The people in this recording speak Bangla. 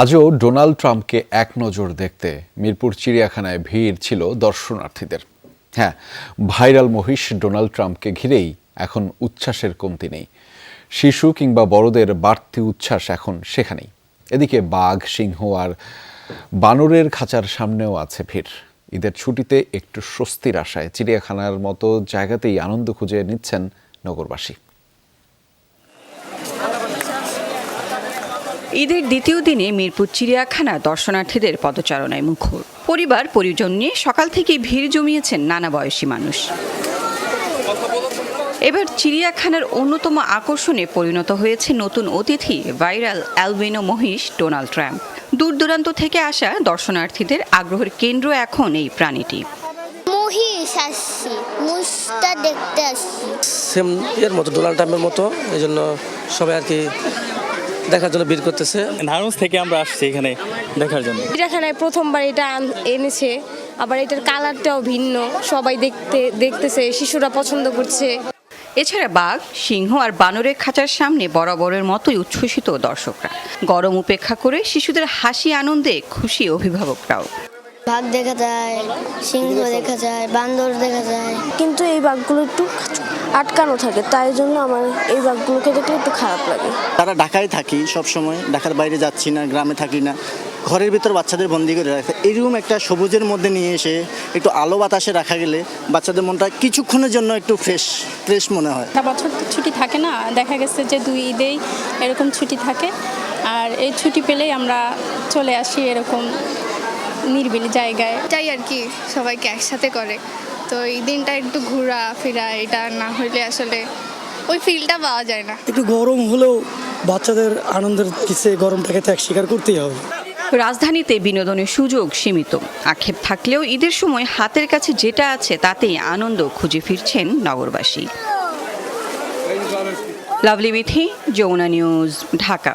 আজও ডোনাল্ড ট্রাম্পকে এক নজর দেখতে মিরপুর চিড়িয়াখানায় ভিড় ছিল দর্শনার্থীদের। হ্যাঁ, ভাইরাল মহিষ ডোনাল্ড ট্রাম্পকে ঘিরেই এখন উচ্ছ্বাসের কমতি নেই। শিশু কিংবা বড়দের বাড়তি উচ্ছ্বাস এখন সেখানেই। এদিকে বাঘ, সিংহ আর বানরের খাঁচার সামনেও আছে ভিড়। ঈদের ছুটিতে একটু স্বস্তির আশায় চিড়িয়াখানার মতো জায়গাতেই আনন্দ খুঁজে নিচ্ছেন নগরবাসী। ঈদের দ্বিতীয় দিনে মিরপুর চিড়িয়াখানা দর্শনার্থীদের পদচারণায় মুখর। পরিবার পরিজন নিয়ে সকাল থেকেই ভিড় জমিয়েছেন নানা বয়সী মানুষ। এবার চিড়িয়াখানার অন্যতম আকর্ষণে পরিণত হয়েছে নতুন অতিথি ভাইরাল অ্যালবিনো মহিষ ডোনাল্ড ট্রাম্প। দূর দূরান্ত থেকে আসা দর্শনার্থীদের আগ্রহের কেন্দ্র এখন এই প্রাণীটি। মহিষ আসছি, মুষটা দেখতে আসছি। সেম এর মতো ডোনাল্ড ট্রাম্পের মতো, এই জন্য সবাই আর কি দেখার জন্য ভিড় করতেছে। নারায়ণগঞ্জ থেকে আমরা আসছি এখানে দেখার জন্য। চিড়িয়াখানায় প্রথমবার এটা এনেছে, আবার এটার কালারটাও ভিন্ন, সবাই দেখতেছে, শিশুরা পছন্দ করছে। এছাড়া বাঘ, সিংহ আর বানরের খাঁচার সামনে বরাবরের মতোই উচ্ছ্বসিত দর্শকরা। গরম উপেক্ষা করে শিশুদের হাসি আনন্দে খুশি অভিভাবকরাও। বাঘ দেখা যায়, সিংহ দেখা যায়, বান্দর দেখা যায়। কিন্তু এই বাঘগুলো একটু আটকানো থাকে, তাই জন্য আমার এই বাঘগুলোকে দেখলে একটু খারাপ লাগে। তারা ঢাকায় থাকি, সব সময় ঢাকার বাইরে যাচ্ছি না, গ্রামে থাকি না, ঘরের ভিতর বাচ্চাদের বন্দি করে রাখে। এরকম একটা সবুজের মধ্যে নিয়ে এসে একটু আলো বাতাসে রাখা গেলে বাচ্চাদের মনটা কিছুক্ষণের জন্য একটু ফ্রেশ মনে হয়। একটা বছর তো ছুটি থাকে না, দেখা গেছে যে 2 ঈদেই এরকম ছুটি থাকে, আর এই ছুটি পেলেই আমরা চলে আসি এরকম নিরিবিলি জায়গায়। এটাই আর কি সবাইকে একসাথে করে, তো এই দিনটা একটু ঘোরা ফেরা, এটা না হইলে আসলে ওই ফিলটা পাওয়া যায় না। একটু গরম হলেও বাচ্চাদের আনন্দের কিছু, গরমটাকে ত্যাগ স্বীকার করতেই হবে। রাজধানীতে বিনোদনের সুযোগ সীমিত। আক্ষেপ থাকলেও ঈদের সময় হাতের কাছে যেটা আছে তাতেই আনন্দ খুঁজে ফিরছেন নগরবাসী। লাভলি বিথি, যমুনা নিউজ, ঢাকা।